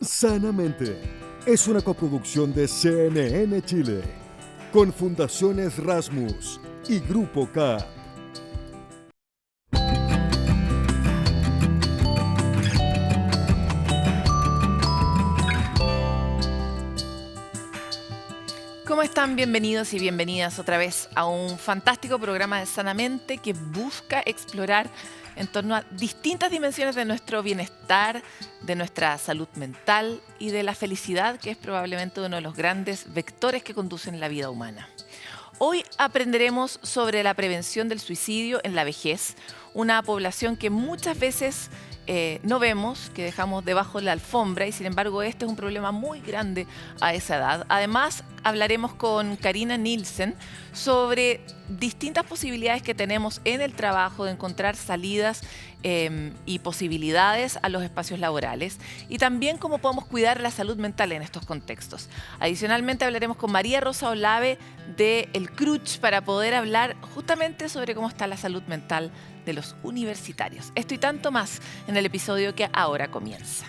Sanamente es una coproducción de CNN Chile con Fundaciones Rasmus y Grupo K. ¿Cómo están? Bienvenidos y bienvenidas otra vez a un fantástico programa de Sanamente que busca explorar en torno a distintas dimensiones de nuestro bienestar, de nuestra salud mental y de la felicidad, que es probablemente uno de los grandes vectores que conducen la vida humana. Hoy aprenderemos sobre la prevención del suicidio en la vejez, una población que muchas veces no vemos, que dejamos debajo de la alfombra, y sin embargo este es un problema muy grande a esa edad. Además, hablaremos con Karina Nielsen sobre distintas posibilidades que tenemos en el trabajo de encontrar salidas y posibilidades a los espacios laborales, y también cómo podemos cuidar la salud mental en estos contextos. Adicionalmente hablaremos con María Rosa Olave de El Cruch para poder hablar justamente sobre cómo está la salud mental de los universitarios. Esto y tanto más en el episodio que ahora comienza.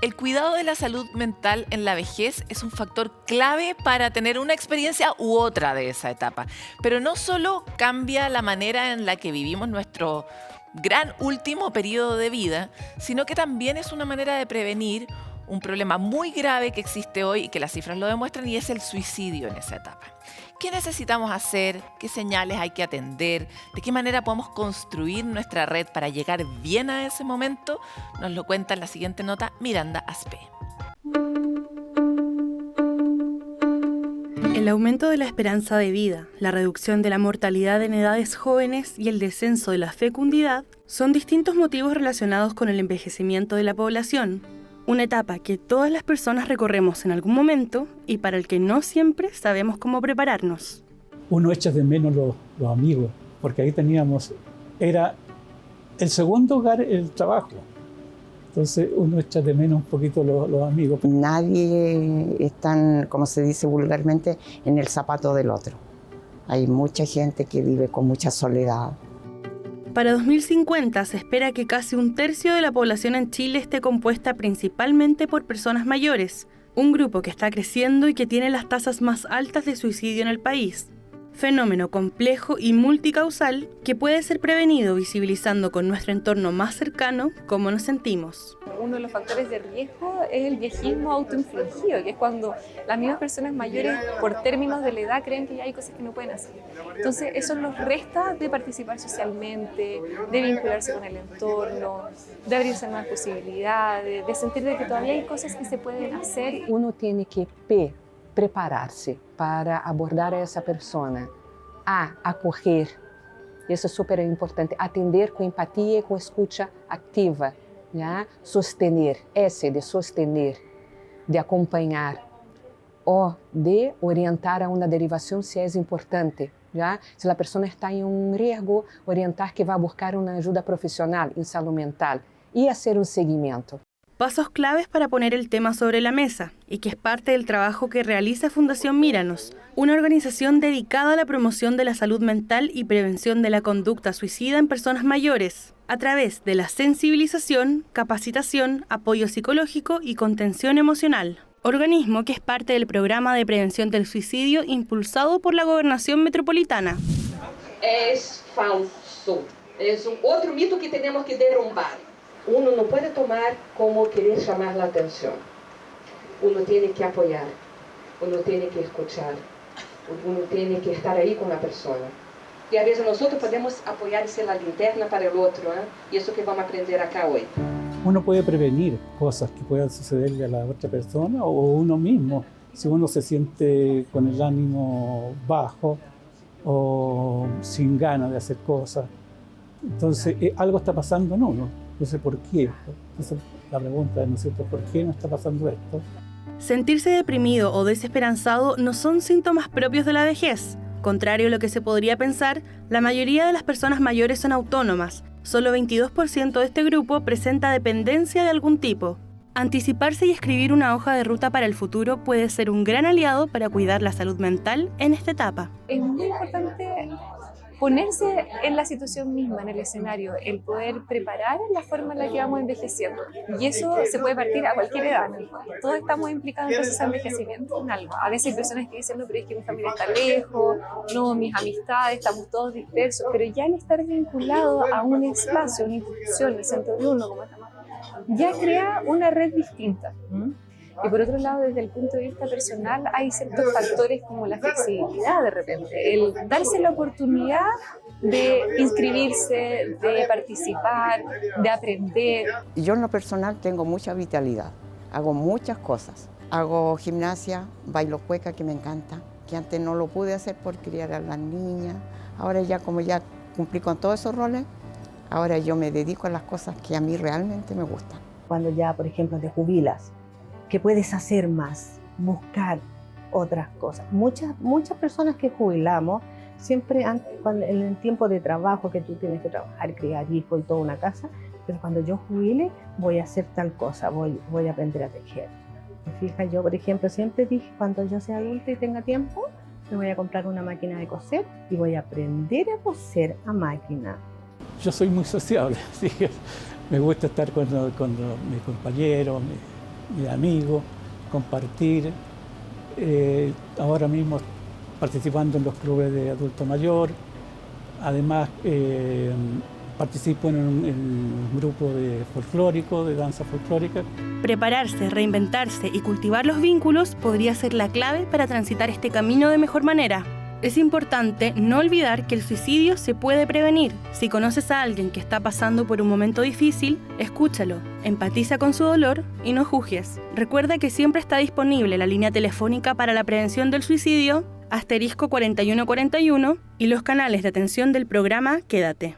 El cuidado de la salud mental en la vejez es un factor clave para tener una experiencia u otra de esa etapa. Pero no solo cambia la manera en la que vivimos nuestro gran último periodo de vida, sino que también es una manera de prevenir un problema muy grave que existe hoy y que las cifras lo demuestran, y es el suicidio en esa etapa. ¿Qué necesitamos hacer? ¿Qué señales hay que atender? ¿De qué manera podemos construir nuestra red para llegar bien a ese momento? Nos lo cuenta en la siguiente nota Miranda Aspe. El aumento de la esperanza de vida, la reducción de la mortalidad en edades jóvenes y el descenso de la fecundidad son distintos motivos relacionados con el envejecimiento de la población. Una etapa que todas las personas recorremos en algún momento y para el que no siempre sabemos cómo prepararnos. Uno echa de menos los amigos, porque ahí era el segundo hogar el trabajo. Entonces uno echa de menos un poquito los amigos. Nadie está, como se dice vulgarmente, en el zapato del otro. Hay mucha gente que vive con mucha soledad. Para 2050 se espera que casi un tercio de la población en Chile esté compuesta principalmente por personas mayores, un grupo que está creciendo y que tiene las tasas más altas de suicidio en el país. Fenómeno complejo y multicausal que puede ser prevenido visibilizando con nuestro entorno más cercano cómo nos sentimos. Uno de los factores de riesgo es el viejismo autoinfligido, que es cuando las mismas personas mayores, por términos de la edad, creen que ya hay cosas que no pueden hacer. Entonces eso los resta de participar socialmente, de vincularse con el entorno, de abrirse a nuevas posibilidades, de sentir de que todavía hay cosas que se pueden hacer. Uno tiene que prepararse para abordar a esa persona, a acolher, isso é super importante, atender com empatia e com escuta activa, né? Sostener, de sostener, de acompanhar ou de orientar a uma derivação se é importante. Já? Se a pessoa está em risco, orientar que vá buscar uma ajuda profissional em saúde mental e fazer seguimento. Pasos claves para poner el tema sobre la mesa y que es parte del trabajo que realiza Fundación Míranos, una organización dedicada a la promoción de la salud mental y prevención de la conducta suicida en personas mayores, a través de la sensibilización, capacitación, apoyo psicológico y contención emocional. Organismo que es parte del programa de prevención del suicidio impulsado por la Gobernación Metropolitana. Es falso. Es otro mito que tenemos que derrumbar. Uno no puede tomar como querer llamar la atención. Uno tiene que apoyar, uno tiene que escuchar, uno tiene que estar ahí con la persona. Y a veces nosotros podemos apoyar y ser la linterna para el otro, ¿eh? Y eso que vamos a aprender acá hoy. Uno puede prevenir cosas que puedan sucederle a la otra persona o uno mismo, si uno se siente con el ánimo bajo o sin ganas de hacer cosas. Entonces algo está pasando en uno. No sé por qué. Esa es la pregunta, ¿no es cierto? ¿Por qué no está pasando esto? Sentirse deprimido o desesperanzado no son síntomas propios de la vejez. Contrario a lo que se podría pensar, la mayoría de las personas mayores son autónomas. Solo 22% de este grupo presenta dependencia de algún tipo. Anticiparse y escribir una hoja de ruta para el futuro puede ser un gran aliado para cuidar la salud mental en esta etapa. Es muy importante ponerse en la situación misma, en el escenario, el poder preparar la forma en la que vamos envejeciendo. Y eso se puede partir a cualquier edad, en el fondo. Todos estamos implicados en procesos de envejecimiento, en algo. A veces hay personas que dicen, no, pero es que mi familia está lejos, no, mis amistades, estamos todos dispersos, pero ya al estar vinculado a un espacio, una institución, el centro de uno, como estamos, ya crea una red distinta. Y por otro lado, desde el punto de vista personal, hay ciertos factores como la flexibilidad de repente, el darse la oportunidad de inscribirse, de participar, de aprender. Yo en lo personal tengo mucha vitalidad, hago muchas cosas. Hago gimnasia, bailo cueca, que me encanta, que antes no lo pude hacer por criar a las niñas. Ahora ya como ya cumplí con todos esos roles, ahora yo me dedico a las cosas que a mí realmente me gustan. Cuando ya, por ejemplo, te jubilas, ¿qué puedes hacer más? Buscar otras cosas. Muchas personas que jubilamos, siempre en el tiempo de trabajo que tú tienes que trabajar, criar hijos y toda una casa, pero cuando yo jubile voy a hacer tal cosa, voy a aprender a tejer. ¿Te fijas? Yo, por ejemplo, siempre dije, cuando yo sea adulta y tenga tiempo, me voy a comprar una máquina de coser y voy a aprender a coser a máquina. Yo soy muy sociable, así que me gusta estar con mis compañeros, mis amigos, compartir. Ahora mismo participando en los clubes de adulto mayor. Además, participo en un grupo folclórico, de danza folclórica. Prepararse, reinventarse y cultivar los vínculos podría ser la clave para transitar este camino de mejor manera. Es importante no olvidar que el suicidio se puede prevenir. Si conoces a alguien que está pasando por un momento difícil, escúchalo, empatiza con su dolor y no juzgues. Recuerda que siempre está disponible la línea telefónica para la prevención del suicidio, *4141, y los canales de atención del programa Quédate.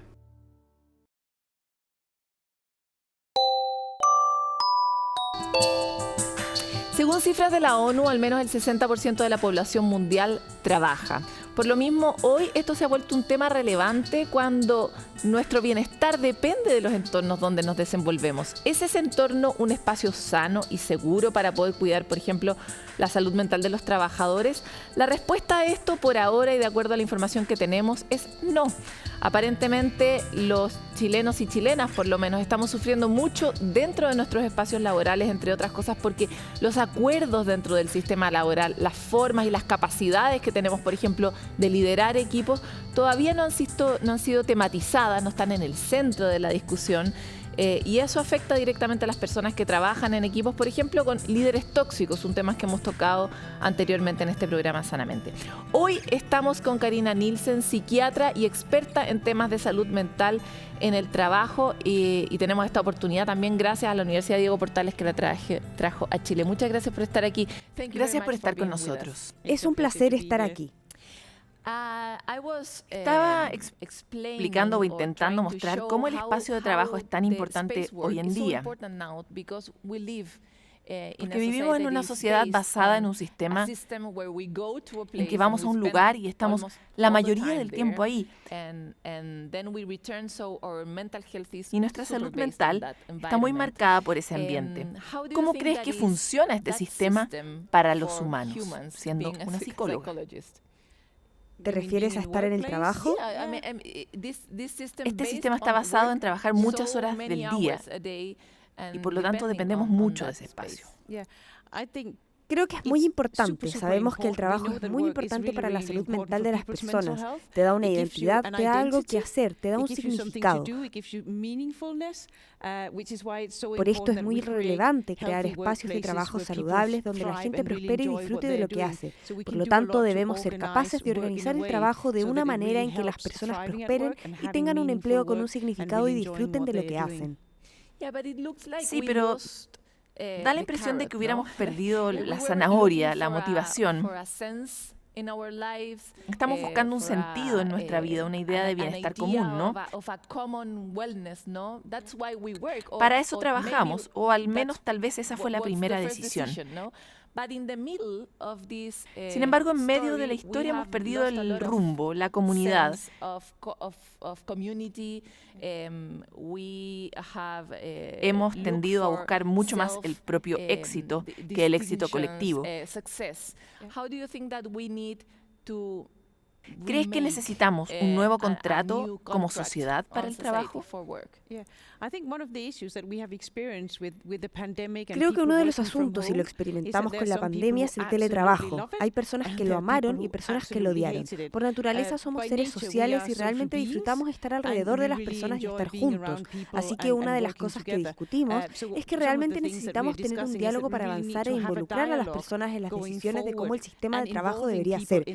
Según cifras de la ONU, al menos el 60% de la población mundial trabaja. Por lo mismo, hoy esto se ha vuelto un tema relevante cuando nuestro bienestar depende de los entornos donde nos desenvolvemos. ¿Es ese entorno un espacio sano y seguro para poder cuidar, por ejemplo, la salud mental de los trabajadores? La respuesta a esto, por ahora y de acuerdo a la información que tenemos, es no. Aparentemente, los chilenos y chilenas, por lo menos, estamos sufriendo mucho dentro de nuestros espacios laborales, entre otras cosas, porque los acuerdos dentro del sistema laboral, las formas y las capacidades que tenemos, por ejemplo, de liderar equipos, todavía no han sido tematizadas, no están en el centro de la discusión. Y eso afecta directamente a las personas que trabajan en equipos, por ejemplo, con líderes tóxicos, un tema que hemos tocado anteriormente en este programa Sanamente. Hoy estamos con Karina Nielsen, psiquiatra y experta en temas de salud mental en el trabajo, y tenemos esta oportunidad también gracias a la Universidad Diego Portales que la trajo a Chile. Muchas gracias por estar aquí. Gracias por estar con nosotros. Es un placer estar aquí. Estaba explicando o intentando mostrar cómo el espacio de trabajo es tan importante hoy en día. Porque vivimos en una sociedad basada en un sistema en que vamos a un lugar y estamos la mayoría del tiempo ahí. Y nuestra salud mental está muy marcada por ese ambiente. ¿Cómo crees que funciona este sistema para los humanos, siendo una psicóloga? ¿Te refieres a estar en el trabajo? Este sistema está basado en trabajar muchas horas del día y por lo tanto dependemos mucho de ese espacio. Creo que es muy importante. Sabemos que el trabajo es muy importante para la salud mental de las personas. Te da una identidad, te da algo que hacer, te da un significado. Por esto es muy relevante crear espacios de trabajo saludables donde la gente prospere y disfrute de lo que hace. Por lo tanto, debemos ser capaces de organizar el trabajo de una manera en que las personas prosperen y tengan un empleo con un significado y disfruten de lo que hacen. Sí, pero da la impresión de que hubiéramos perdido la zanahoria, la motivación. Estamos buscando un sentido en nuestra vida, una idea de bienestar común, ¿no? Para eso trabajamos, o al menos tal vez esa fue la primera decisión. Sin embargo, en medio de la historia hemos perdido el rumbo, la comunidad. Hemos tendido a buscar mucho más el propio éxito que el éxito colectivo. ¿Crees que necesitamos un nuevo contrato como sociedad para el trabajo? Creo que uno de los asuntos, y lo experimentamos con la pandemia, es el teletrabajo. Hay personas que lo amaron y personas que lo odiaron. Por naturaleza somos seres sociales y realmente disfrutamos estar alrededor de las personas y estar juntos. Así que una de las cosas que discutimos es que realmente necesitamos tener un diálogo para avanzar e involucrar a las personas en las decisiones de cómo el sistema de trabajo debería ser,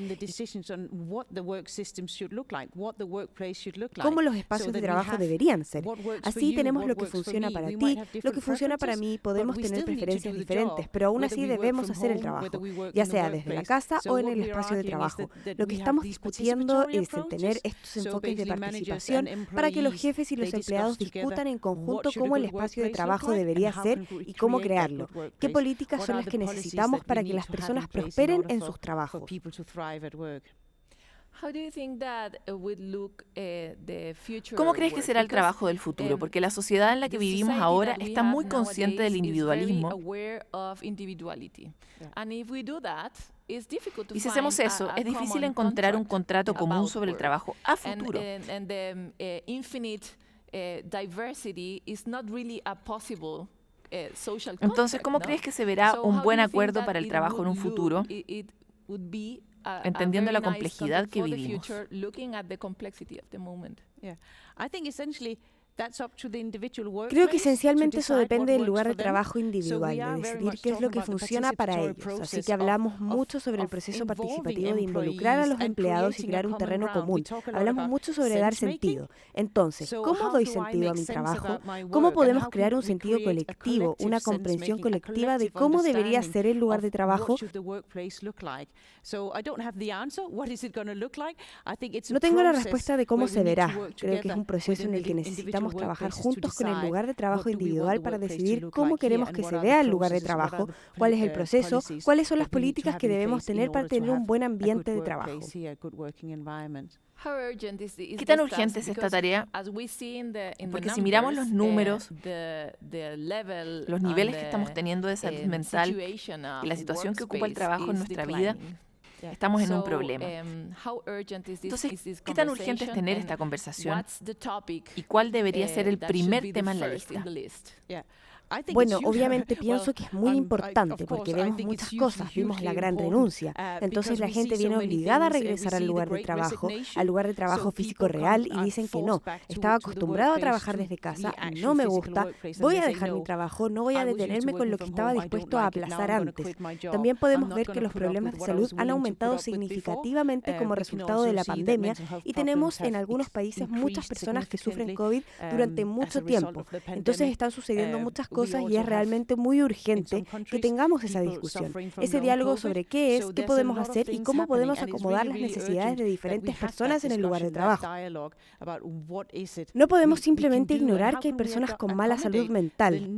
cómo los espacios de trabajo deberían ser. Así tenemos lo que funciona para ti, lo que funciona para mí, podemos tener preferencias diferentes, pero aún así debemos hacer el trabajo, ya sea desde la casa o en el espacio de trabajo. Lo que estamos discutiendo es en tener estos enfoques de participación para que los jefes y los empleados discutan en conjunto cómo el espacio de trabajo debería ser y cómo crearlo. ¿Qué políticas son las que necesitamos para que las personas prosperen en sus trabajos? ¿Cómo crees que será el trabajo del futuro? Porque la sociedad en la que vivimos ahora está muy consciente del individualismo. Y si hacemos eso, es difícil encontrar un contrato común sobre el trabajo a futuro. Entonces, ¿cómo crees que se verá un buen acuerdo para el trabajo en un futuro, entendiendo la complejidad que vivimos? Creo que esencialmente eso depende del lugar de trabajo individual, de decidir qué es lo que funciona para ellos. Así que hablamos mucho sobre el proceso participativo de involucrar a los empleados y crear un terreno común. Hablamos mucho sobre dar sentido. Entonces, ¿cómo doy sentido a mi trabajo? ¿Cómo podemos crear un sentido colectivo, una comprensión colectiva de cómo debería ser el lugar de trabajo? No tengo la respuesta de cómo se verá. Creo que es un proceso en el que necesitamos trabajar juntos con el lugar de trabajo individual para decidir cómo queremos que se vea el lugar de trabajo, cuál es el proceso, cuáles son las políticas que debemos tener para tener un buen ambiente de trabajo. ¿Qué tan urgente es esta tarea? Porque si miramos los números, los niveles que estamos teniendo de salud mental y la situación que ocupa el trabajo en nuestra vida, estamos en un problema. Entonces, ¿qué tan urgente es tener esta conversación? ¿Y cuál debería ser el primer tema en la lista? Bueno, obviamente pienso que es muy importante porque vemos muchas cosas, vimos la gran renuncia, entonces la gente viene obligada a regresar al lugar de trabajo físico real y dicen que no, estaba acostumbrado a trabajar desde casa, no me gusta, voy a dejar mi trabajo, no voy a detenerme con lo que estaba dispuesto a aplazar antes. También podemos ver que los problemas de salud han aumentado significativamente como resultado de la pandemia y tenemos en algunos países muchas personas que sufren COVID durante mucho tiempo, entonces están sucediendo muchas cosas y es realmente muy urgente que tengamos esa discusión, ese diálogo sobre qué es, qué podemos hacer y cómo podemos acomodar las necesidades de diferentes personas en el lugar de trabajo. No podemos simplemente ignorar que hay personas con mala salud mental.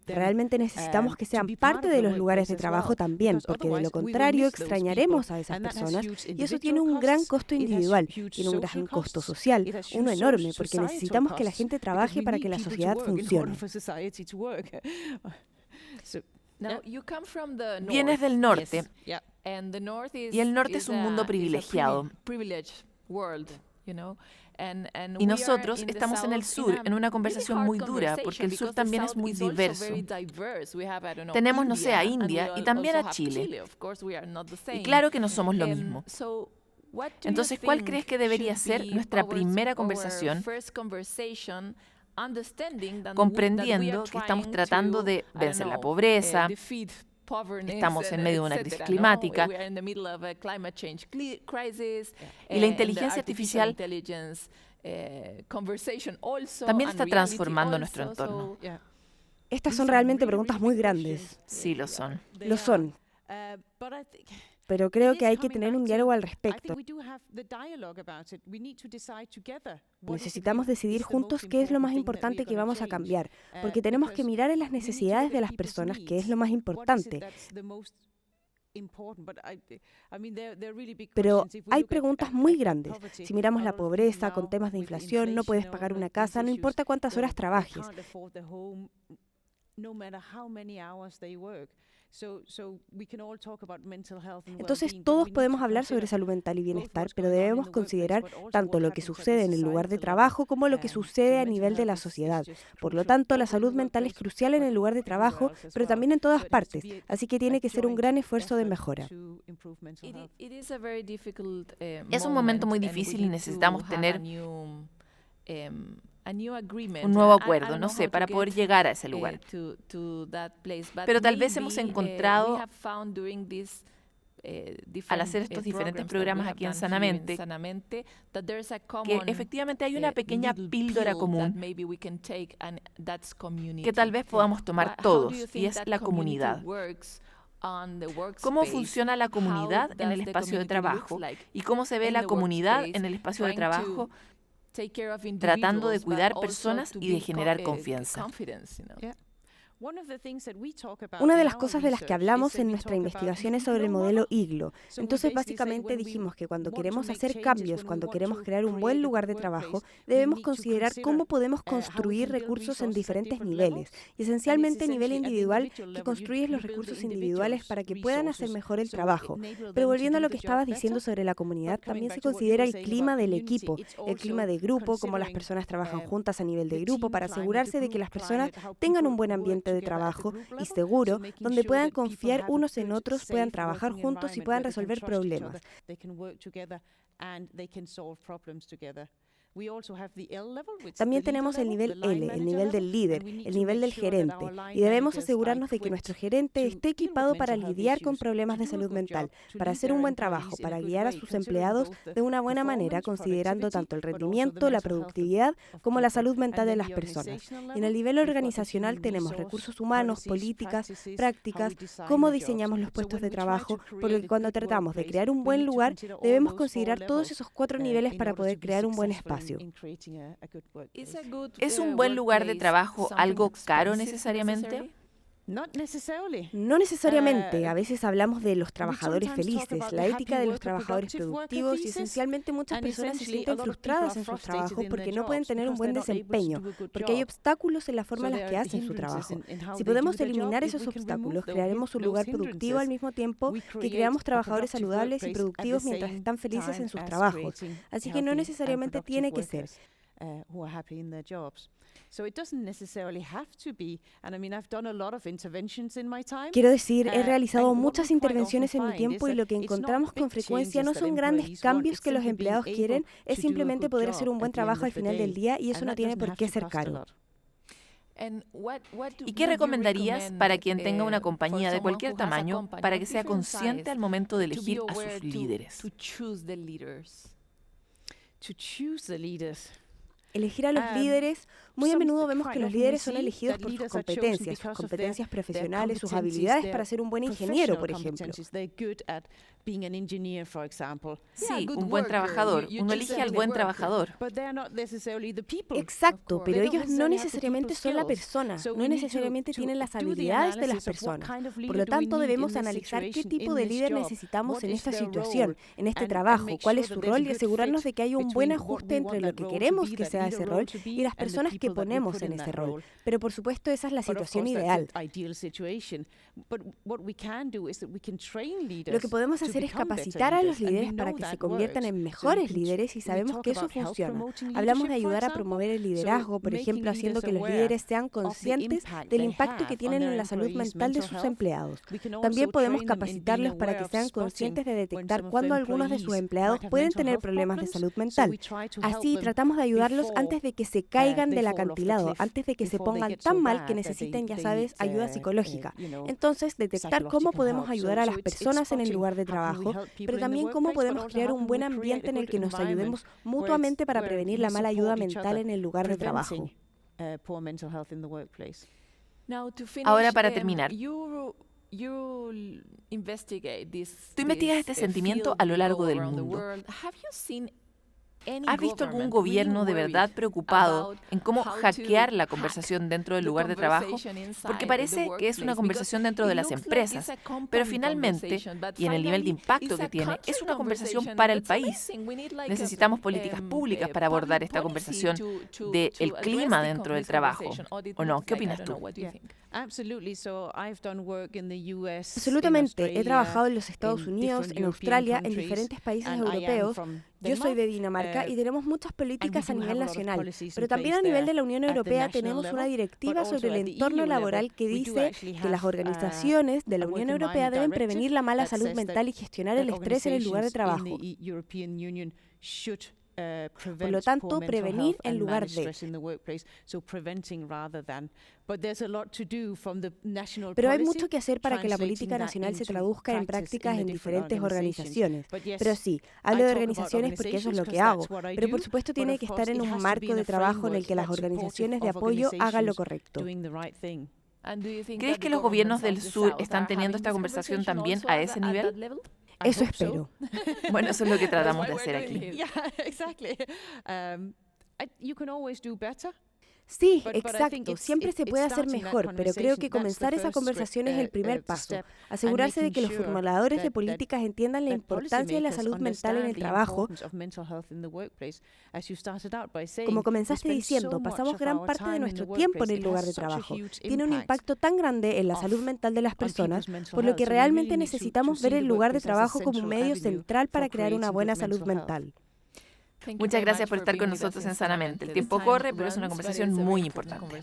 Realmente necesitamos que sean parte de los lugares de trabajo también, porque de lo contrario extrañaremos a esas personas y eso tiene un gran costo individual, tiene un gran costo social, uno enorme, porque necesitamos que la gente trabaje para que la sociedad funcione. Vienes del norte, y el norte es un mundo privilegiado. Y nosotros estamos en el sur, en una conversación muy dura, porque el sur también es muy diverso. Tenemos, no sé, a India y también a Chile. Y claro que no somos lo mismo. Entonces, ¿cuál crees que debería ser nuestra primera conversación? Comprendiendo que estamos tratando de vencer la pobreza, estamos en medio de una crisis climática y la inteligencia artificial también está transformando nuestro entorno. Estas son realmente preguntas muy grandes. Sí, lo son. Lo son. Pero creo que hay que tener un diálogo al respecto. Necesitamos decidir juntos qué es lo más importante que vamos a cambiar, porque tenemos que mirar en las necesidades de las personas qué es lo más importante. Pero hay preguntas muy grandes. Si miramos la pobreza con temas de inflación, no puedes pagar una casa, no importa cuántas horas trabajes. Entonces todos podemos hablar sobre salud mental y bienestar, pero debemos considerar tanto lo que sucede en el lugar de trabajo como lo que sucede a nivel de la sociedad. Por lo tanto, la salud mental es crucial en el lugar de trabajo, pero también en todas partes, así que tiene que ser un gran esfuerzo de mejora. Es un momento muy difícil y necesitamos tener un nuevo acuerdo, no sé, para poder llegar a ese lugar. Pero tal vez hemos encontrado, al hacer estos diferentes programas aquí en Sanamente, que efectivamente hay una pequeña píldora común que tal vez podamos tomar todos, y es la comunidad. ¿Cómo funciona la comunidad en el espacio de trabajo? ¿Y cómo se ve la comunidad en el espacio de trabajo tratando de cuidar personas y de generar confianza? Una de las cosas de las que hablamos en nuestra investigación es sobre el modelo IGLO. Entonces, básicamente dijimos que cuando queremos hacer cambios, cuando queremos crear un buen lugar de trabajo, debemos considerar cómo podemos construir recursos en diferentes niveles. Y esencialmente, nivel individual, que construyes los recursos individuales para que puedan hacer mejor el trabajo. Pero volviendo a lo que estabas diciendo sobre la comunidad, también se considera el clima del equipo, el clima de grupo, cómo las personas trabajan juntas a nivel de grupo, para asegurarse de que las personas tengan un buen ambiente de trabajo y seguro, donde puedan confiar unos en otros, puedan trabajar juntos y puedan resolver problemas. También tenemos el nivel L, el nivel del líder, el nivel del gerente, y debemos asegurarnos de que nuestro gerente esté equipado para lidiar con problemas de salud mental, para hacer un buen trabajo, para guiar a sus empleados de una buena manera, considerando tanto el rendimiento, la productividad, como la salud mental de las personas. Y en el nivel organizacional tenemos recursos humanos, políticas, prácticas, cómo diseñamos los puestos de trabajo, porque cuando tratamos de crear un buen lugar, debemos considerar todos esos 4 niveles para poder crear un buen espacio. ¿Es un buen lugar de trabajo algo caro necesariamente? No necesariamente. A veces hablamos de los trabajadores felices, la ética de los trabajadores productivos, y esencialmente muchas personas se sienten frustradas en sus trabajos porque no pueden tener un buen desempeño, porque hay obstáculos en la forma en la que hacen su trabajo. Si podemos eliminar esos obstáculos, crearemos un lugar productivo al mismo tiempo que creamos trabajadores saludables y productivos mientras están felices en sus trabajos. Así que no necesariamente tiene que ser. Quiero decir, he realizado muchas intervenciones en mi tiempo y lo que encontramos con frecuencia no son grandes cambios que los empleados quieren, es simplemente poder hacer un buen trabajo al final del día, y eso no tiene por qué ser caro. ¿Y qué recomendarías para quien tenga una compañía de cualquier tamaño para que sea consciente al momento de elegir a sus líderes? Elegir a los líderes, muy a menudo vemos que los líderes son elegidos por sus competencias profesionales, sus habilidades para ser un buen ingeniero, por ejemplo. Sí, un buen trabajador. Uno elige al buen trabajador. Exacto, pero ellos no necesariamente son la persona, no necesariamente tienen las habilidades de las personas. Por lo tanto, debemos analizar qué tipo de líder necesitamos en esta situación, en este trabajo, cuál es su rol, y asegurarnos de que haya un buen ajuste entre lo que queremos que sea ese rol y las personas que ponemos en ese rol. Pero por supuesto, esa es la situación ideal. Lo que podemos hacer es capacitar a los líderes para que se conviertan en mejores líderes, y sabemos que eso funciona. Hablamos de ayudar a promover el liderazgo, por ejemplo, haciendo que los líderes sean conscientes del impacto que tienen en la salud mental de sus empleados. También podemos capacitarlos para que sean conscientes de detectar cuándo algunos de sus empleados pueden tener problemas de salud mental. Así, tratamos de ayudarlos antes de que se caigan del acantilado, antes de que se pongan tan mal que necesiten, ya sabes, ayuda psicológica. Entonces, detectar cómo podemos ayudar a las personas en el lugar de trabajo, pero también cómo podemos crear un buen ambiente en el que nos ayudemos mutuamente para prevenir la mala ayuda mental en el lugar de trabajo. Ahora, para terminar, tú investigas este sentimiento a lo largo del mundo. ¿Has visto algún gobierno de verdad preocupado en cómo hackear la conversación dentro del lugar de trabajo? Porque parece que es una conversación dentro de las empresas, pero finalmente, y en el nivel de impacto que tiene, es una conversación para el país. Necesitamos políticas públicas para abordar esta conversación del clima dentro del trabajo, ¿o no? ¿Qué opinas tú? Absolutamente. He trabajado en los Estados Unidos, en Australia, en diferentes países europeos. Yo soy de Dinamarca y tenemos muchas políticas a nivel nacional, pero también a nivel de la Unión Europea tenemos una directiva sobre el entorno laboral que dice que las organizaciones de la Unión Europea deben prevenir la mala salud mental y gestionar el estrés en el lugar de trabajo. Por lo tanto, prevenir en lugar de. Pero hay mucho que hacer para que la política nacional se traduzca en prácticas en diferentes organizaciones. Pero sí, hablo de organizaciones porque eso es lo que hago. Pero por supuesto tiene que estar en un marco de trabajo en el que las organizaciones de apoyo hagan lo correcto. ¿Crees que los gobiernos del sur están teniendo esta conversación también a ese nivel? Eso espero. Bueno, eso es lo que tratamos de hacer aquí. Sí, exacto. Siempre se puede hacer mejor, pero creo que comenzar esa conversación es el primer paso. Asegurarse de que los formuladores de políticas entiendan la importancia de la salud mental en el trabajo. Como comenzaste diciendo, pasamos gran parte de nuestro tiempo en el lugar de trabajo. Tiene un impacto tan grande en la salud mental de las personas, por lo que realmente necesitamos ver el lugar de trabajo como un medio central para crear una buena salud mental. Muchas gracias por estar con nosotros en Sanamente. El tiempo corre, pero es una conversación muy importante.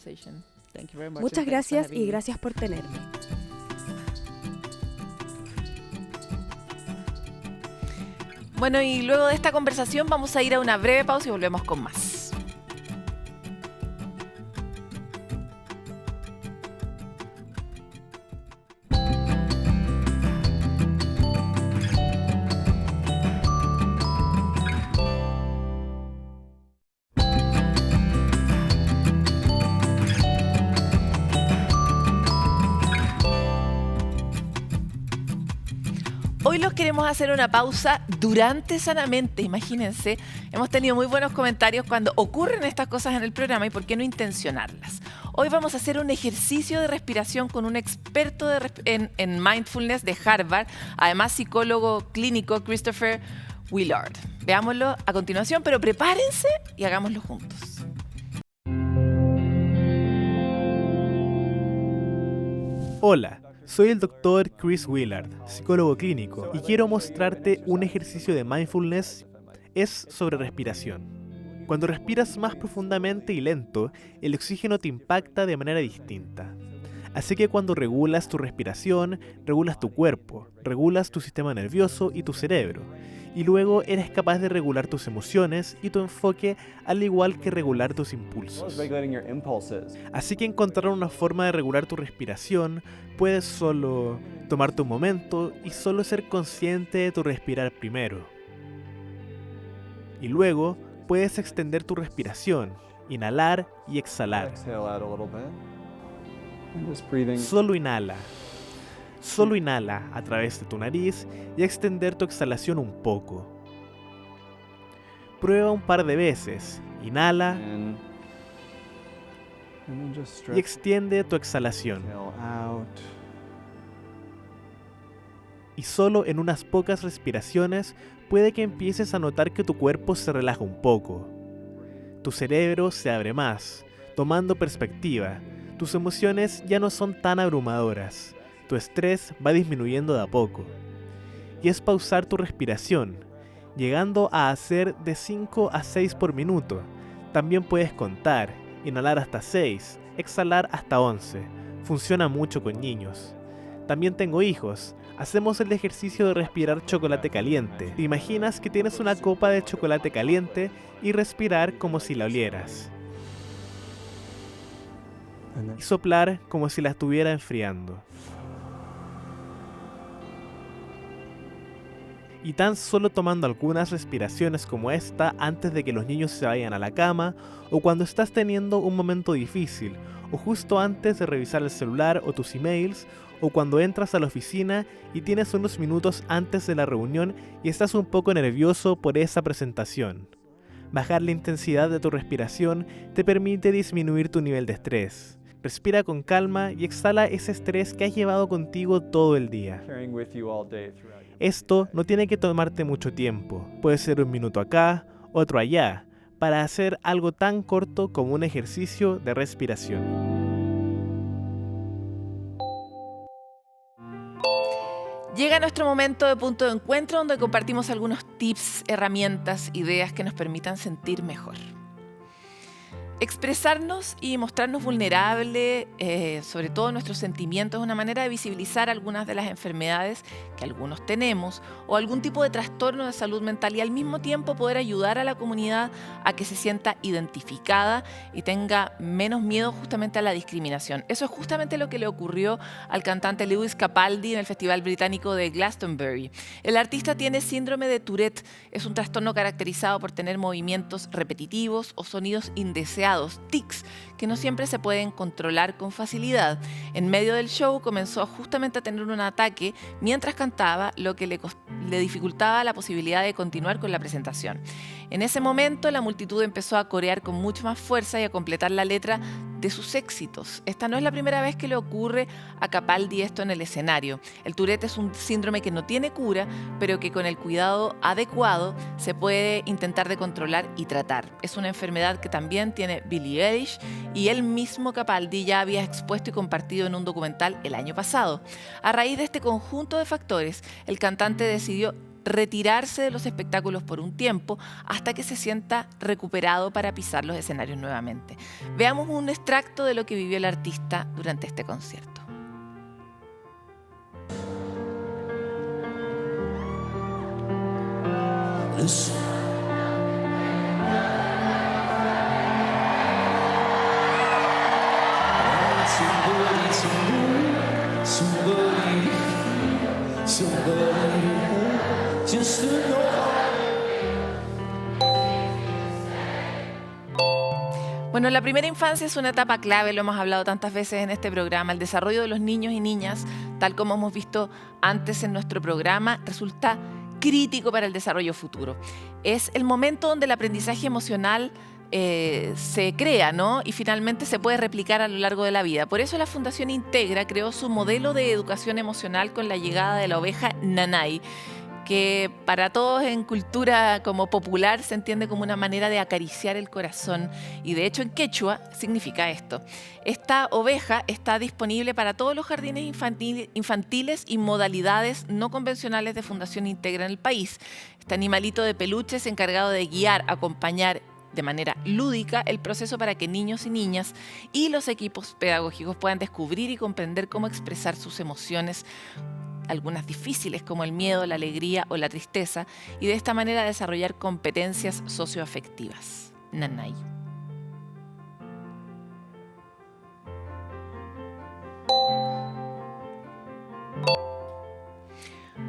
Muchas gracias y gracias por tenerme. Bueno, y luego de esta conversación vamos a ir a una breve pausa y volvemos con más. Hoy los queremos hacer una pausa durante Sanamente. Imagínense, hemos tenido muy buenos comentarios cuando ocurren estas cosas en el programa y por qué no intencionarlas. Hoy vamos a hacer un ejercicio de respiración con un experto en mindfulness de Harvard, además psicólogo clínico, Christopher Willard. Veámoslo a continuación, pero prepárense y hagámoslo juntos. Hola. Soy el Dr. Chris Willard, psicólogo clínico, y quiero mostrarte un ejercicio de mindfulness. Es sobre respiración. Cuando respiras más profundamente y lento, el oxígeno te impacta de manera distinta. Así que cuando regulas tu respiración, regulas tu cuerpo, regulas tu sistema nervioso y tu cerebro, y luego eres capaz de regular tus emociones y tu enfoque, al igual que regular tus impulsos. Así que encontrar una forma de regular tu respiración, puedes solo tomarte un momento y solo ser consciente de tu respirar primero. Y luego puedes extender tu respiración, inhalar y exhalar. Solo inhala. Solo inhala a través de tu nariz y extender tu exhalación un poco. Prueba un par de veces. Inhala y extiende tu exhalación. Y solo en unas pocas respiraciones puede que empieces a notar que tu cuerpo se relaja un poco. Tu cerebro se abre más, tomando perspectiva. Tus emociones ya no son tan abrumadoras. Tu estrés va disminuyendo de a poco. Y es pausar tu respiración, llegando a hacer de 5 a 6 por minuto. También puedes contar, inhalar hasta 6, exhalar hasta 11. Funciona mucho con niños. También tengo hijos. Hacemos el ejercicio de respirar chocolate caliente. Te imaginas que tienes una copa de chocolate caliente y respirar como si la olieras. Y soplar como si la estuviera enfriando. Y tan solo tomando algunas respiraciones como esta antes de que los niños se vayan a la cama, o cuando estás teniendo un momento difícil, o justo antes de revisar el celular o tus emails, o cuando entras a la oficina y tienes unos minutos antes de la reunión y estás un poco nervioso por esa presentación. Bajar la intensidad de tu respiración te permite disminuir tu nivel de estrés. Respira con calma y exhala ese estrés que has llevado contigo todo el día. Esto no tiene que tomarte mucho tiempo. Puede ser un minuto acá, otro allá, para hacer algo tan corto como un ejercicio de respiración. Llega nuestro momento de punto de encuentro donde compartimos algunos tips, herramientas, ideas que nos permitan sentir mejor. Expresarnos y mostrarnos vulnerables, sobre todo nuestros sentimientos, es una manera de visibilizar algunas de las enfermedades que algunos tenemos o algún tipo de trastorno de salud mental y al mismo tiempo poder ayudar a la comunidad a que se sienta identificada y tenga menos miedo justamente a la discriminación. Eso es justamente lo que le ocurrió al cantante Lewis Capaldi en el Festival Británico de Glastonbury. El artista tiene síndrome de Tourette, es un trastorno caracterizado por tener movimientos repetitivos o sonidos indeseados, tics, que no siempre se pueden controlar con facilidad. En medio del show comenzó justamente a tener un ataque mientras cantaba, lo que le dificultaba la posibilidad de continuar con la presentación. En ese momento la multitud empezó a corear con mucha más fuerza y a completar la letra de sus éxitos. Esta no es la primera vez que le ocurre a Capaldi esto en el escenario. El Tourette es un síndrome que no tiene cura, pero que con el cuidado adecuado se puede intentar de controlar y tratar. Es una enfermedad que también tiene Billie Eilish y él mismo Capaldi ya había expuesto y compartido en un documental el año pasado. A raíz de este conjunto de factores, el cantante decidió retirarse de los espectáculos por un tiempo hasta que se sienta recuperado para pisar los escenarios nuevamente. Veamos un extracto de lo que vivió el artista durante este concierto. Bueno, la primera infancia es una etapa clave, lo hemos hablado tantas veces en este programa. El desarrollo de los niños y niñas, tal como hemos visto antes en nuestro programa, resulta crítico para el desarrollo futuro. Es el momento donde el aprendizaje emocional se crea, ¿no? Y finalmente se puede replicar a lo largo de la vida. Por eso la Fundación Integra creó su modelo de educación emocional con la llegada de la oveja Nanay, que para todos en cultura como popular se entiende como una manera de acariciar el corazón y de hecho en quechua significa esto. Esta oveja está disponible para todos los jardines infantiles y modalidades no convencionales de Fundación Integra en el país. Este animalito de peluche es encargado de guiar, acompañar de manera lúdica el proceso para que niños y niñas y los equipos pedagógicos puedan descubrir y comprender cómo expresar sus emociones, algunas difíciles como el miedo, la alegría o la tristeza, y de esta manera desarrollar competencias socioafectivas. Nanay.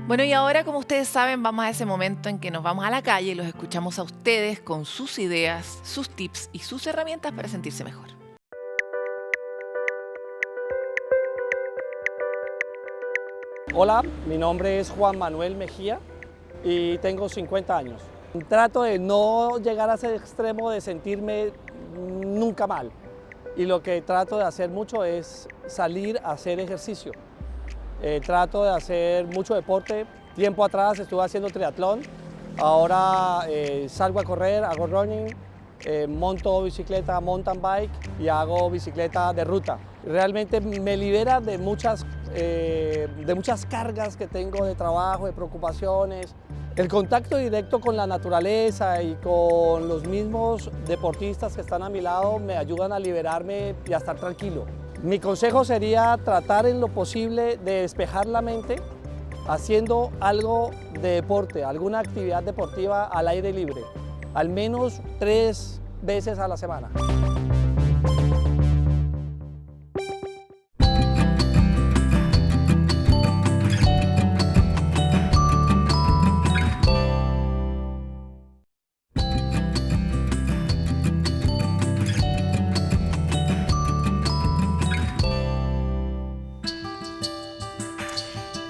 Bueno, y ahora, como ustedes saben, vamos a ese momento en que nos vamos a la calle y los escuchamos a ustedes con sus ideas, sus tips y sus herramientas para sentirse mejor. Hola, mi nombre es Juan Manuel Mejía y tengo 50 años. Trato de no llegar a ese extremo de sentirme nunca mal y lo que trato de hacer mucho es salir a hacer ejercicio. Trato de hacer mucho deporte. Tiempo atrás estuve haciendo triatlón, ahora salgo a correr, hago running, monto bicicleta, mountain bike y hago bicicleta de ruta. Realmente me libera de muchas cargas que tengo de trabajo, de preocupaciones. El contacto directo con la naturaleza y con los mismos deportistas que están a mi lado me ayudan a liberarme y a estar tranquilo. Mi consejo sería tratar en lo posible de despejar la mente haciendo algo de deporte, alguna actividad deportiva al aire libre, al menos 3 veces a la semana.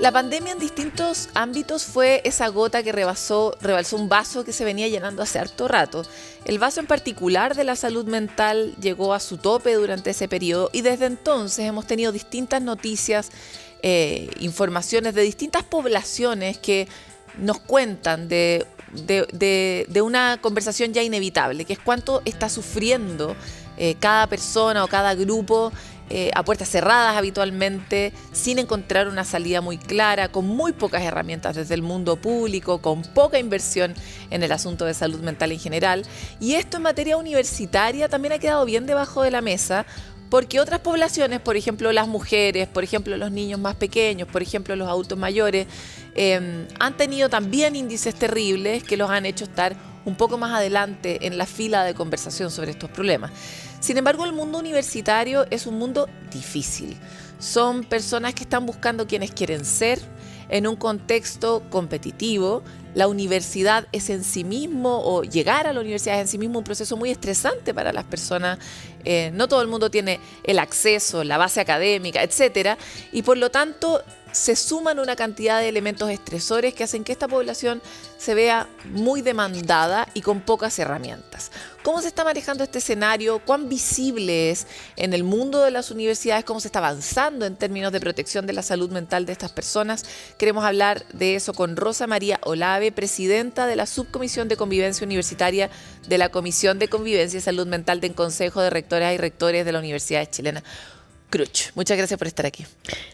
La pandemia en distintos ámbitos fue esa gota que rebalsó un vaso que se venía llenando hace harto rato. El vaso en particular de la salud mental llegó a su tope durante ese periodo y desde entonces hemos tenido distintas noticias, informaciones de distintas poblaciones que nos cuentan de una conversación ya inevitable, que es cuánto está sufriendo cada persona o cada grupo a puertas cerradas habitualmente, sin encontrar una salida muy clara, con muy pocas herramientas desde el mundo público, con poca inversión en el asunto de salud mental en general. Y esto en materia universitaria también ha quedado bien debajo de la mesa, porque otras poblaciones, por ejemplo las mujeres, por ejemplo los niños más pequeños, por ejemplo los adultos mayores, han tenido también índices terribles que los han hecho estar un poco más adelante en la fila de conversación sobre estos problemas. Sin embargo, el mundo universitario es un mundo difícil. Son personas que están buscando quienes quieren ser en un contexto competitivo. La universidad es en sí mismo, o llegar a la universidad es en sí mismo un proceso muy estresante para las personas. No todo el mundo tiene el acceso, la base académica, etcétera, y por lo tanto se suman una cantidad de elementos estresores que hacen que esta población se vea muy demandada y con pocas herramientas. ¿Cómo se está manejando este escenario? ¿Cuán visible es en el mundo de las universidades? ¿Cómo se está avanzando en términos de protección de la salud mental de estas personas? Queremos hablar de eso con Rosa María Olave, presidenta de la Subcomisión de Convivencia Universitaria de la Comisión de Convivencia y Salud Mental del Consejo de Rectoras y Rectores de la Universidad Chilena. Cruch, muchas gracias por estar aquí.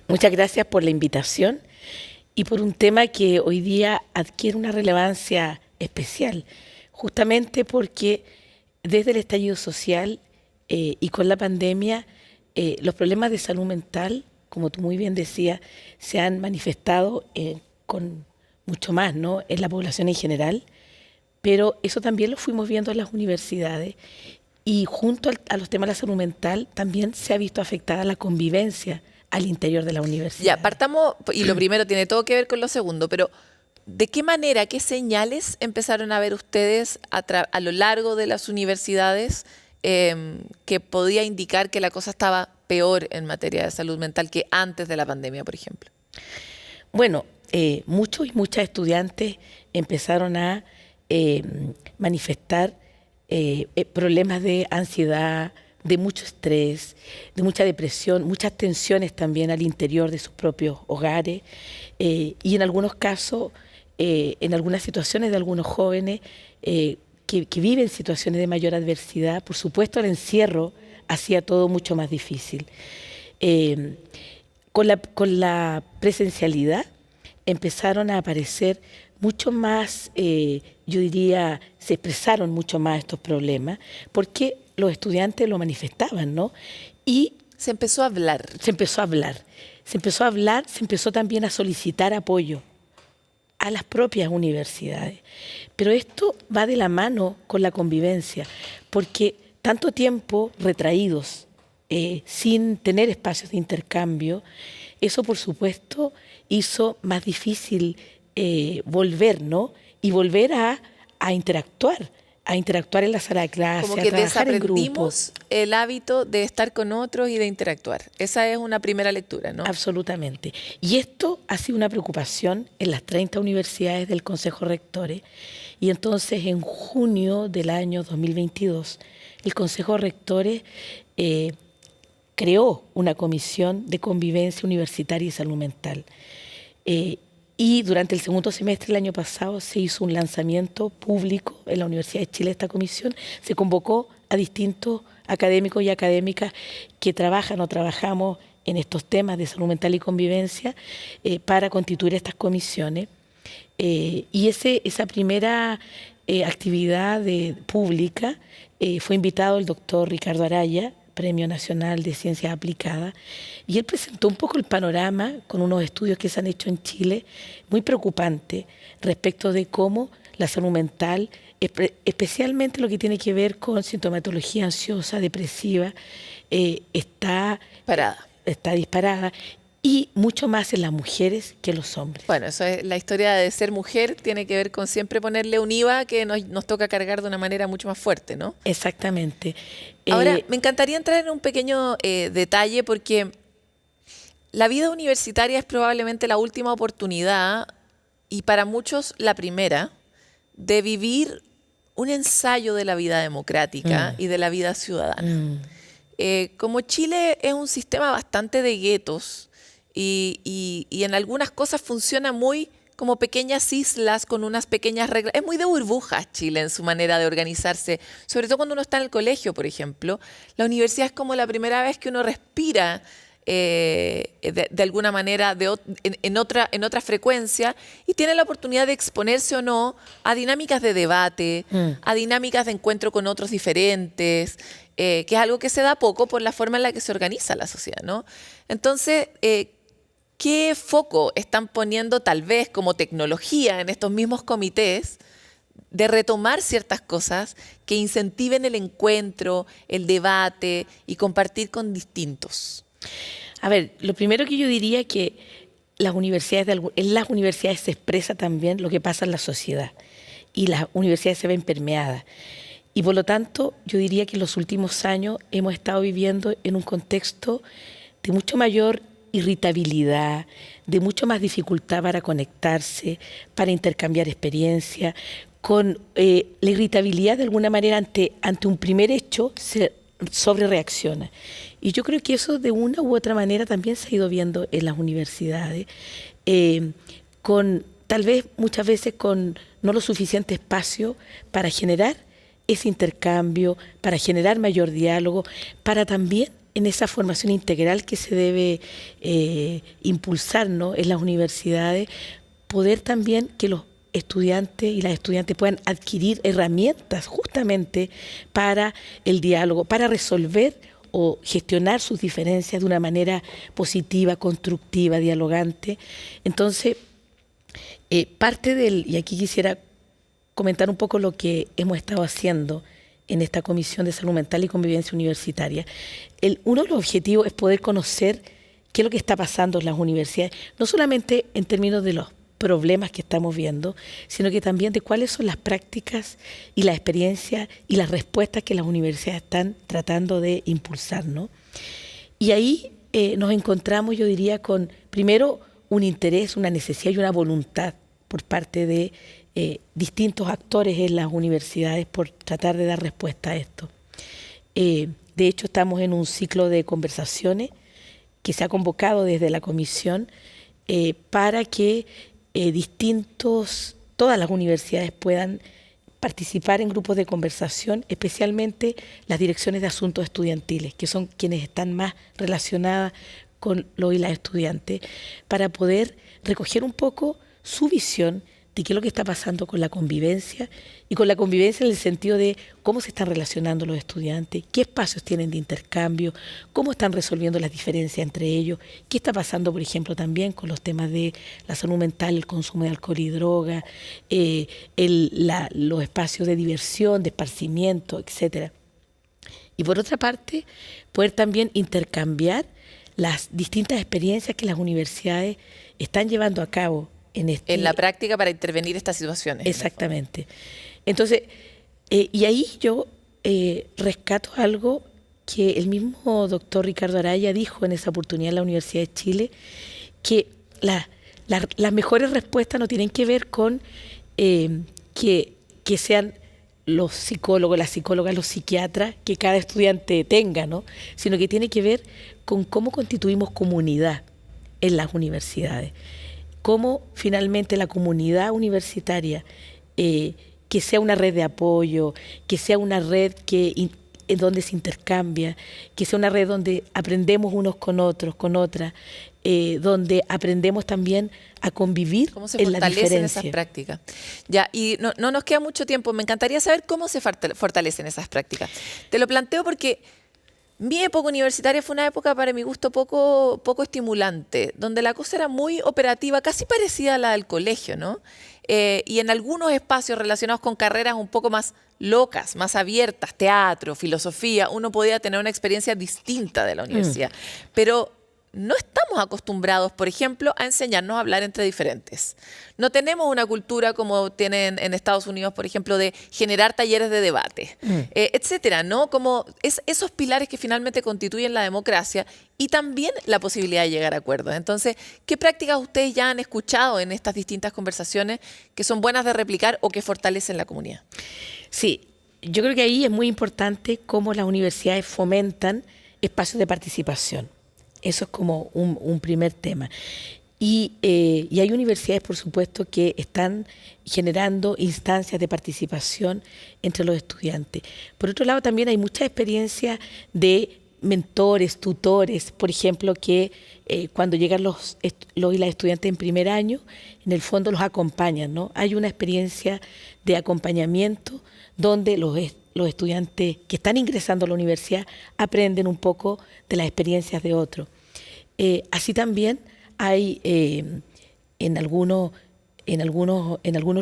Muchas gracias por la invitación y por un tema que hoy día adquiere una relevancia especial, justamente porque desde el estallido social y con la pandemia, los problemas de salud mental, como tú muy bien decías, se han manifestado con mucho más, ¿no?, en la población en general, pero eso también lo fuimos viendo en las universidades. Y junto a los temas de la salud mental también se ha visto afectada la convivencia al interior de la universidad. Ya, partamos, y lo primero tiene todo que ver con lo segundo, pero ¿de qué manera, qué señales empezaron a ver ustedes a lo largo de las universidades que podía indicar que la cosa estaba peor en materia de salud mental que antes de la pandemia, por ejemplo? Bueno, muchos y muchas estudiantes empezaron a manifestar problemas de ansiedad, de mucho estrés, de mucha depresión, muchas tensiones también al interior de sus propios hogares y en algunos casos, en algunas situaciones de algunos jóvenes que viven situaciones de mayor adversidad. Por supuesto, el encierro hacía todo mucho más difícil. Con la presencialidad empezaron a aparecer mucho más, yo diría, se expresaron mucho más estos problemas, porque los estudiantes lo manifestaban, ¿no? Y se empezó a hablar. Se empezó también a solicitar apoyo a las propias universidades. Pero esto va de la mano con la convivencia, porque tanto tiempo retraídos, sin tener espacios de intercambio, eso por supuesto hizo más difícil volver, ¿no? Y volver a interactuar en la sala de clase, como que a trabajar en grupo. desaprendimos el hábito de estar con otros y de interactuar. Esa es una primera lectura, ¿no? Absolutamente. Y esto ha sido una preocupación en las 30 universidades del Consejo de Rectores. Y entonces, en junio del año 2022, el Consejo de Rectores creó una comisión de convivencia universitaria y salud mental. Y durante el segundo semestre del año pasado se hizo un lanzamiento público en la Universidad de Chile de esta comisión. Se convocó a distintos académicos y académicas que trabajan o trabajamos en estos temas de salud mental y convivencia para constituir estas comisiones. Y esa primera actividad pública fue invitado el doctor Ricardo Araya, Premio Nacional de Ciencias Aplicadas, y él presentó un poco el panorama con unos estudios que se han hecho en Chile muy preocupantes respecto de cómo la salud mental, especialmente lo que tiene que ver con sintomatología ansiosa, depresiva, está disparada. Y mucho más en las mujeres que en los hombres. Bueno, eso es la historia de ser mujer, tiene que ver con siempre ponerle un IVA que nos toca cargar de una manera mucho más fuerte, ¿no? Exactamente. Ahora, me encantaría entrar en un pequeño detalle, porque la vida universitaria es probablemente la última oportunidad, y para muchos la primera, de vivir un ensayo de la vida democrática y de la vida ciudadana. Como Chile es un sistema bastante de guetos, y en algunas cosas funciona muy como pequeñas islas con unas pequeñas reglas. Es muy de burbujas Chile en su manera de organizarse, sobre todo cuando uno está en el colegio, por ejemplo. La universidad es como la primera vez que uno respira de alguna manera en otra frecuencia y tiene la oportunidad de exponerse o no a dinámicas de debate, a dinámicas de encuentro con otros diferentes, que es algo que se da poco por la forma en la que se organiza la sociedad, ¿no? Entonces, ¿qué foco están poniendo tal vez como tecnología en estos mismos comités de retomar ciertas cosas que incentiven el encuentro, el debate y compartir con distintos? A ver, lo primero que yo diría es que en las universidades se expresa también lo que pasa en la sociedad y las universidades se ven permeadas. Y por lo tanto, yo diría que en los últimos años hemos estado viviendo en un contexto de mucho mayor irritabilidad, de mucho más dificultad para conectarse, para intercambiar experiencias, con la irritabilidad de alguna manera ante un primer hecho se sobrereacciona. Y yo creo que eso de una u otra manera también se ha ido viendo en las universidades, con tal vez muchas veces con no lo suficiente espacio para generar ese intercambio, para generar mayor diálogo, para también en esa formación integral que se debe impulsar, ¿no?, en las universidades, poder también que los estudiantes y las estudiantes puedan adquirir herramientas justamente para el diálogo, para resolver o gestionar sus diferencias de una manera positiva, constructiva, dialogante. Entonces, y aquí quisiera comentar un poco lo que hemos estado haciendo en esta Comisión de Salud Mental y Convivencia Universitaria. Uno de los objetivos es poder conocer qué es lo que está pasando en las universidades, no solamente en términos de los problemas que estamos viendo, sino que también de cuáles son las prácticas y las experiencias y las respuestas que las universidades están tratando de impulsar, ¿no? Y ahí nos encontramos, yo diría, con primero un interés, una necesidad y una voluntad por parte de distintos actores en las universidades por tratar de dar respuesta a esto. De hecho, estamos en un ciclo de conversaciones que se ha convocado desde la comisión para que todas las universidades puedan participar en grupos de conversación, especialmente las direcciones de asuntos estudiantiles, que son quienes están más relacionadas con lo y las estudiantes, para poder recoger un poco su visión de qué es lo que está pasando con la convivencia, y con la convivencia en el sentido de cómo se están relacionando los estudiantes, qué espacios tienen de intercambio, cómo están resolviendo las diferencias entre ellos, qué está pasando, por ejemplo, también con los temas de la salud mental, el consumo de alcohol y droga, los espacios de diversión, de esparcimiento, etcétera. Y por otra parte, poder también intercambiar las distintas experiencias que las universidades están llevando a cabo en la práctica para intervenir estas situaciones. Exactamente. Entonces, y ahí yo rescato algo que el mismo doctor Ricardo Araya dijo en esa oportunidad en la Universidad de Chile, que las mejores respuestas no tienen que ver con que sean los psicólogos, las psicólogas, los psiquiatras que cada estudiante tenga, ¿no?, sino que tiene que ver con cómo constituimos comunidad en las universidades. Cómo finalmente la comunidad universitaria, que sea una red de apoyo, que sea una red en donde se intercambia, que sea una red donde aprendemos unos con otros, con otras, donde aprendemos también a convivir en la diferencia. ¿Cómo se fortalecen esas prácticas? Ya, y no nos queda mucho tiempo. Me encantaría saber cómo se fortalecen esas prácticas. Te lo planteo porque mi época universitaria fue una época, para mi gusto, poco estimulante, donde la cosa era muy operativa, casi parecida a la del colegio, ¿no? Y en algunos espacios relacionados con carreras un poco más locas, más abiertas, teatro, filosofía, uno podía tener una experiencia distinta de la universidad. Pero no estamos acostumbrados, por ejemplo, a enseñarnos a hablar entre diferentes. No tenemos una cultura como tienen en Estados Unidos, por ejemplo, de generar talleres de debate, etcétera, ¿no? Como esos pilares que finalmente constituyen la democracia y también la posibilidad de llegar a acuerdos. Entonces, ¿qué prácticas ustedes ya han escuchado en estas distintas conversaciones que son buenas de replicar o que fortalecen la comunidad? Sí, yo creo que ahí es muy importante cómo las universidades fomentan espacios de participación. Eso es como un primer tema. Y hay universidades, por supuesto, que están generando instancias de participación entre los estudiantes. Por otro lado, también hay mucha experiencia de mentores, tutores, por ejemplo, que cuando llegan los y las estudiantes en primer año, en el fondo los acompañan, ¿no? Hay una experiencia de acompañamiento donde los estudiantes que están ingresando a la universidad aprenden un poco de las experiencias de otros. Así también hay en algunos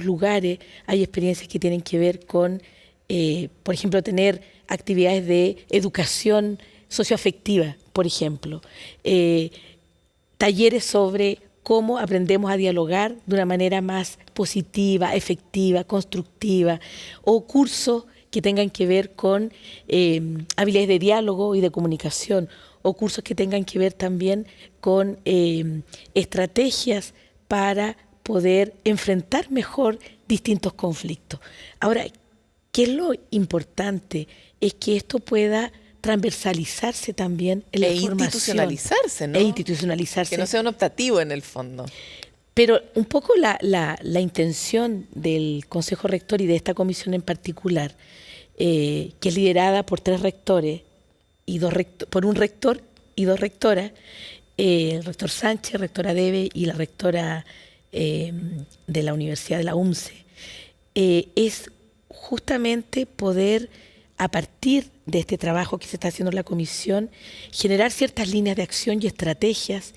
lugares hay experiencias que tienen que ver con, por ejemplo, tener actividades de educación socioafectiva, por ejemplo, talleres sobre cómo aprendemos a dialogar de una manera más positiva, efectiva, constructiva, o cursos que tengan que ver con habilidades de diálogo y de comunicación, o cursos que tengan que ver también con estrategias para poder enfrentar mejor distintos conflictos. Ahora, ¿qué es lo importante? Es que esto pueda transversalizarse también en la formación. Institucionalizarse, ¿no? E institucionalizarse. Que no sea un optativo en el fondo. Pero un poco la intención del Consejo Rector y de esta comisión en particular, que es liderada por 3 rectores, por un rector y 2 rectoras, el rector Sánchez, rectora Debe y la rectora de la Universidad de la UMCE, es justamente poder, a partir de este trabajo que se está haciendo en la comisión, generar ciertas líneas de acción y estrategias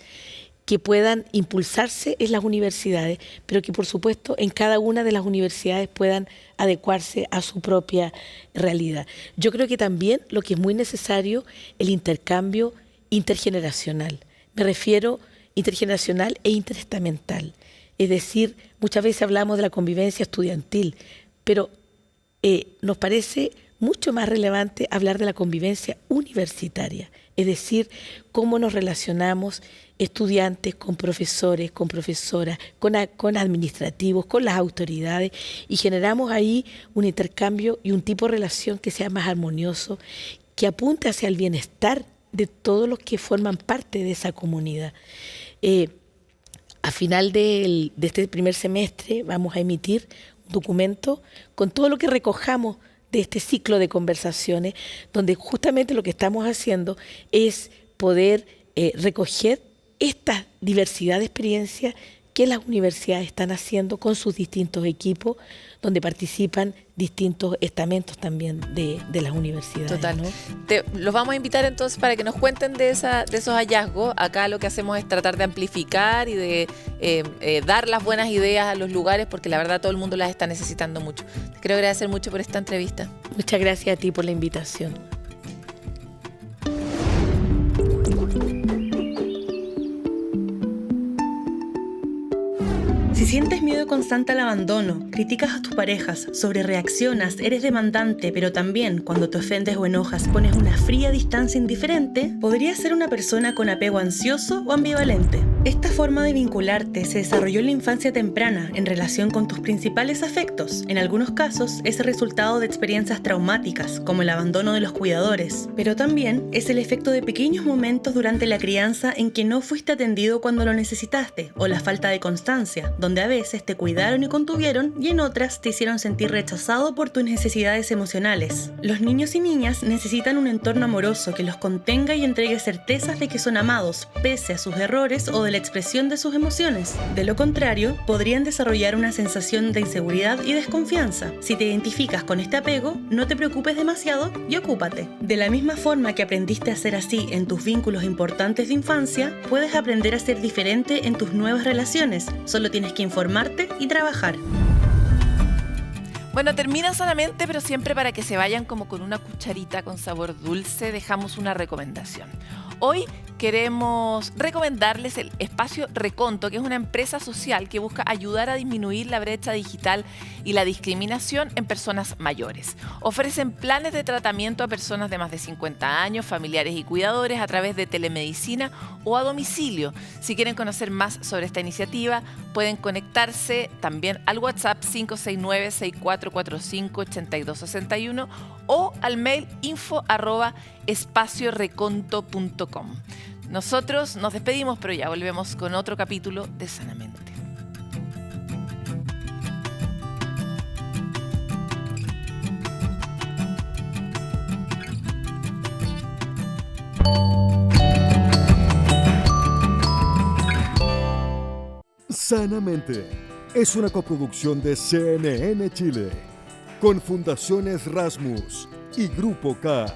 que puedan impulsarse en las universidades, pero que por supuesto en cada una de las universidades puedan adecuarse a su propia realidad. Yo creo que también lo que es muy necesario, el intercambio intergeneracional. Me refiero intergeneracional e interestamental. Es decir, muchas veces hablamos de la convivencia estudiantil, pero nos parece mucho más relevante hablar de la convivencia universitaria, es decir, cómo nos relacionamos estudiantes con profesores, con profesoras, con administrativos, con las autoridades, y generamos ahí un intercambio y un tipo de relación que sea más armonioso, que apunte hacia el bienestar de todos los que forman parte de esa comunidad. A final de este primer semestre vamos a emitir un documento con todo lo que recojamos de este ciclo de conversaciones, donde justamente lo que estamos haciendo es poder recoger esta diversidad de experiencias que las universidades están haciendo con sus distintos equipos, donde participan distintos estamentos también de las universidades. Total. ¿no? Los vamos a invitar entonces para que nos cuenten de esos hallazgos. Acá lo que hacemos es tratar de amplificar y de dar las buenas ideas a los lugares, porque la verdad todo el mundo las está necesitando mucho. Te quiero agradecer mucho por esta entrevista. Muchas gracias a ti por la invitación. Si sientes miedo constante al abandono, criticas a tus parejas, sobrereaccionas, eres demandante, pero también cuando te ofendes o enojas pones una fría distancia indiferente, podrías ser una persona con apego ansioso o ambivalente. Esta forma de vincularte se desarrolló en la infancia temprana en relación con tus principales afectos. En algunos casos es el resultado de experiencias traumáticas, como el abandono de los cuidadores, pero también es el efecto de pequeños momentos durante la crianza en que no fuiste atendido cuando lo necesitaste, o la falta de constancia, donde a veces te cuidaron y contuvieron y en otras te hicieron sentir rechazado por tus necesidades emocionales. Los niños y niñas necesitan un entorno amoroso que los contenga y entregue certezas de que son amados, pese a sus errores o de la expresión de sus emociones. De lo contrario, podrían desarrollar una sensación de inseguridad y desconfianza. Si te identificas con este apego, no te preocupes demasiado y ocúpate. De la misma forma que aprendiste a ser así en tus vínculos importantes de infancia, puedes aprender a ser diferente en tus nuevas relaciones. Solo tienes que informarte y trabajar. Bueno, termina Sanamente, pero siempre para que se vayan como con una cucharita con sabor dulce, dejamos una recomendación. Hoy queremos recomendarles el Espacio Reconto, que es una empresa social que busca ayudar a disminuir la brecha digital y la discriminación en personas mayores. Ofrecen planes de tratamiento a personas de más de 50 años, familiares y cuidadores a través de telemedicina o a domicilio. Si quieren conocer más sobre esta iniciativa, pueden conectarse también al WhatsApp 569-6445-8261 o al mail info@espacioreconto.com. Nosotros nos despedimos, pero ya volvemos con otro capítulo de Sanamente. Sanamente es una coproducción de CNN Chile con Fundaciones Rasmus y Grupo K.